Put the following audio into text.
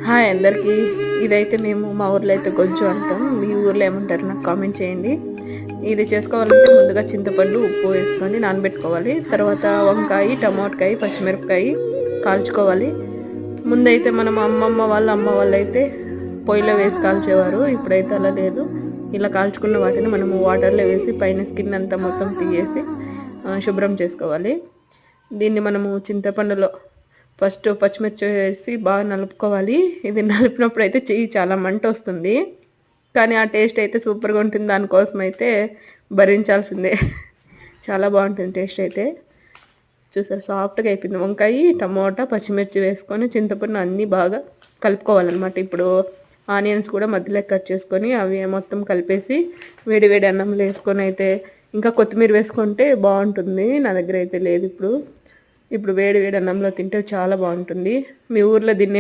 Hi అందరికీ. ఇదైతే మేము మా ఊర్లో అయితే గొజ్జు అంటాం. మీ ఊర్లో ఏమంటారు నాకు కామెంట్ చేయండి. ఇది చేసుకోవాలంటే ముందుగా చింతపండు ఉప్పు వేసుకొని నానబెట్టుకోవాలి. తర్వాత వంకాయ, టమాటకాయ, పచ్చిమిరపకాయ కాల్చుకోవాలి. ముందైతే మనం అమ్మ వాళ్ళు అయితే పొయ్యిలో వేసి కాల్చేవారు. ఇప్పుడైతే అలా లేదు. ఇలా కాల్చుకున్న వాటిని మనము వాటర్లో వేసి పైన స్కిన్ అంతా మొత్తం తీసేసి శుభ్రం చేసుకోవాలి. దీన్ని మనము చింతపండులో ఫస్ట్ పచ్చిమిర్చి వేసి బాగా నలుపుకోవాలి. ఇది నలిపినప్పుడు అయితే చెయ్యి చాలా మంట వస్తుంది, కానీ ఆ టేస్ట్ అయితే సూపర్గా ఉంటుంది. దానికోసం అయితే భరించాల్సిందే. చాలా బాగుంటుంది టేస్ట్ అయితే. చూసారు సాఫ్ట్గా అయిపోయింది. వంకాయ, టమోటా, పచ్చిమిర్చి వేసుకొని చింతపండు అన్నీ బాగా కలుపుకోవాలన్నమాట. ఇప్పుడు ఆనియన్స్ కూడా మధ్యలో కట్ చేసుకొని అవి మొత్తం కలిపేసి వేడి వేడి అన్నంలో వేసుకొని అయితే ఇంకా కొత్తిమీర వేసుకుంటే బాగుంటుంది. నా దగ్గర అయితే లేదు ఇప్పుడు వేడి వేడి అన్నంలో తింటే చాలా బాగుంటుంది. మీ ఊర్లో దీన్ని